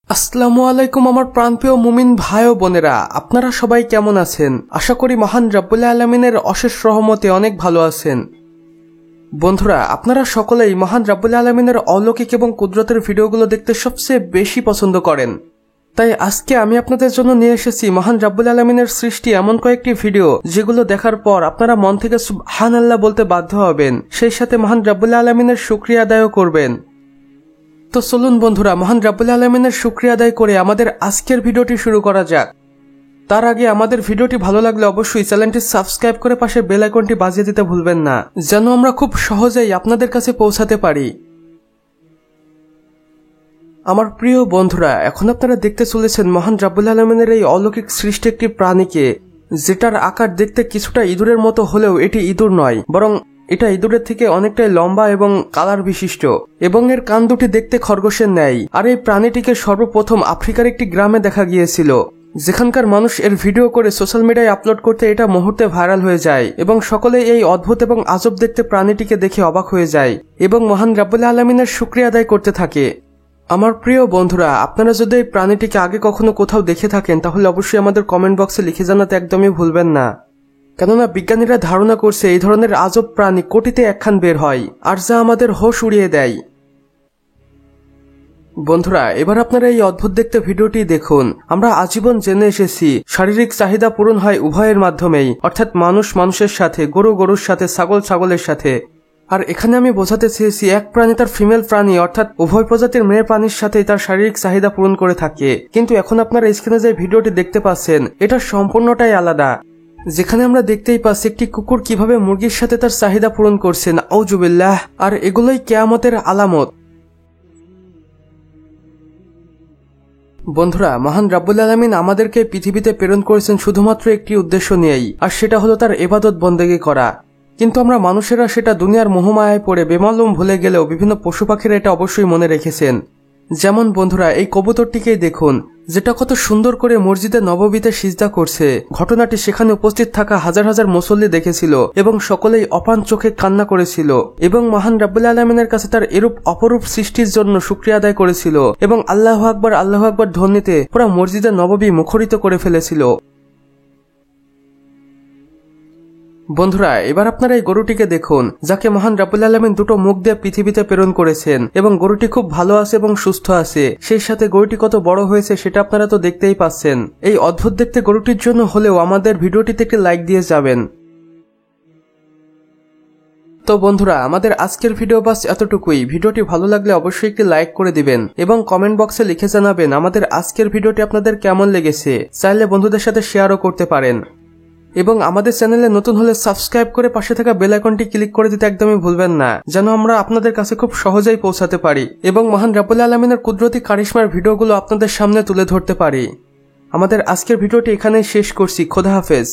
আসসালামু আলাইকুম আমার প্রাণপ্রিয় মুমিন ভাই ও বোনেরা, আপনারা সবাই কেমন আছেন? আশা করি মহান রব্বুল আলামিনের অশেষ রহমতে অনেক ভালো আছেন। বন্ধুরা, আপনারা সকলেই মহান রব্বুল আলামিনের অলৌকিক এবং কুদরতের ভিডিওগুলো দেখতে সবচেয়ে বেশি পছন্দ করেন। তাই আজকে আমি আপনাদের জন্য নিয়ে এসেছি মহান রব্বুল আলামিনের সৃষ্টি এমন কয়েকটি ভিডিও যেগুলো দেখার পর আপনারা মন থেকে সুবহানাল্লাহ বলতে বাধ্য হবেন, সেই সাথে মহান রব্বুল আলামিনের শুকরিয়া আদায়ও করবেন। তো চলুন বন্ধুরা, মহান রব্বুল আলামিনের শুকরিয়া আদায় করে আমাদের আজকের ভিডিওটি শুরু করা যাক। তার আগে আমাদের ভিডিওটি ভালো লাগলে অবশ্যই চ্যানেলটি সাবস্ক্রাইব করে পাশে বেল আইকনটি বাজিয়ে দিতে ভুলবেন না, যেন আমরা খুব সহজেই আপনাদের কাছে পৌঁছাতে পারি। আমার প্রিয় বন্ধুরা, এখন আপনারা দেখতে চলেছেন মহান রব্বুল আলামিনের এই অলৌকিক সৃষ্টি একটি প্রাণীকে, যেটার আকার দেখতে কিছুটা ইঁদুরের মতো হলেও এটি ইঁদুর নয়, বরং এটা ইঁদুরের থেকে অনেকটাই লম্বা এবং কালার বিশিষ্ট, এবং এর কান দুটি দেখতে খরগোশের ন্যায়। আর এই প্রাণীটিকে সর্বপ্রথম আফ্রিকার একটি গ্রামে দেখা গিয়েছিল, যেখানকার মানুষ এর ভিডিও করে সোশ্যাল মিডিয়ায় আপলোড করতে এটা মুহূর্তে ভাইরাল হয়ে যায়, এবং সকলে এই অদ্ভুত এবং আজব দেখতে প্রাণীটিকে দেখে অবাক হয়ে যায় এবং মহান রব্বুল আলামিনের শুকরিয়া আদায় করতে থাকে। আমার প্রিয় বন্ধুরা, আপনারা যদি এই প্রাণীটিকে আগে কখনো কোথাও দেখে থাকেন তাহলে অবশ্যই আমাদের কমেন্ট বক্সে লিখে জানাতে একদমই ভুলবেন না, কেননা বিজ্ঞানীরা ধারণা করছে এই ধরনের আজব প্রাণী কোটিতে একখান বের হয়, আর যা আমাদের হোশ উড়িয়ে দেয়। বন্ধুরা, এবার আপনারা এই অদ্ভুত দেখতে ভিডিওটি দেখুন। আমরা আজীবন জেনে এসেছি শারীরিক চাহিদা পূরণ হয় উভয়ের মাধ্যমেই, অর্থাৎ মানুষ মানুষের সাথে, গরু গরুর সাথে, ছাগল ছাগলের সাথে। আর এখানে আমি বোঝাতে চেয়েছি এক প্রাণী তার ফিমেল প্রাণী অর্থাৎ উভয় প্রজাতির মেয়ে প্রাণীর সাথে তার শারীরিক চাহিদা পূরণ করে থাকে। কিন্তু এখন আপনারা স্ক্রিনে যে ভিডিওটি দেখতে পাচ্ছেন এটা সম্পূর্ণটাই আলাদা, যেখানে আমরা দেখতেই পাচ্ছি একটি কুকুর কিভাবে মুরগির সাথে তার চাহিদা পূরণ করছে, নাউজুবিল্লাহ। আর এগুলোই কিয়ামতের আলামত। বন্ধুরা, মহান রব্বুল আলামিন আমাদেরকে পৃথিবীতে প্রেরণ করেছেন শুধুমাত্র একটি উদ্দেশ্য নিয়েই, আর সেটা হলো তার ইবাদত বন্দেগী করা। কিন্তু আমরা মানুষেরা সেটা দুনিয়ার মোহমায়ায় পড়ে বেমালুম ভুলে গেলেও বিভিন্ন পশু পাখিরা এটা অবশ্যই মনে রেখেছেন। যেমন বন্ধুরা, এই কবুতরটিকেই দেখুন, যেটা কত সুন্দর করে মসজিদে নববীতে সিজদা করছে। ঘটনাটি সেখানে উপস্থিত থাকা হাজার হাজার মুসল্লি দেখেছিল এবং সকলেই অপান চোখে কান্না করেছিল এবং মহান রব্বুল আলামিনের কাছে তার এরূপ অপরূপ সৃষ্টির জন্য শুকরিয়া আদায় করেছিল এবং আল্লাহু আকবার ধ্বনিতে পুরো মসজিদে নববী মুখরিত করে ফেলেছিল। বন্ধুরা, এবার আপনারা এই গরুটিকে দেখুন, যাকে মহান রব্বুল আলামিন দুটো মুখ দিয়ে পৃথিবীতে প্রেরণ করেছেন, এবং গরুটি খুব ভালো আছে এবং সুস্থ আছে। সেই সাথে গরুটি কত বড় হয়েছে সেটা আপনারা তো দেখতেই পাচ্ছেন। এই অদ্ভুত দেখতে গরুটির জন্য হলেও আমাদের ভিডিওটিতে একটি লাইক দিয়ে যাবেন। তো বন্ধুরা, আমাদের আজকের ভিডিও বাস এতটুকুই। ভিডিওটি ভালো লাগলে অবশ্যই একটি লাইক করে দিবেন এবং কমেন্ট বক্সে লিখে জানাবেন আমাদের আজকের ভিডিওটি আপনাদের কেমন লেগেছে। চাইলে বন্ধুদের সাথে শেয়ারও করতে পারেন, এবং আমাদের চ্যানেলে নতুন হলে সাবস্ক্রাইব করে পাশে থাকা বেল আইকনটি ক্লিক করে দিতে একদমই ভুলবেন না, যেন আমরা আপনাদের কাছে খুব সহজেই পৌঁছাতে পারি এবং মহান রব্বুল আলামিনের কুদরতি কারিশমার ভিডিওগুলো আপনাদের সামনে তুলে ধরতে পারি। আমাদের আজকের ভিডিওটি এখানেই শেষ করছি। খোদা হাফেজ।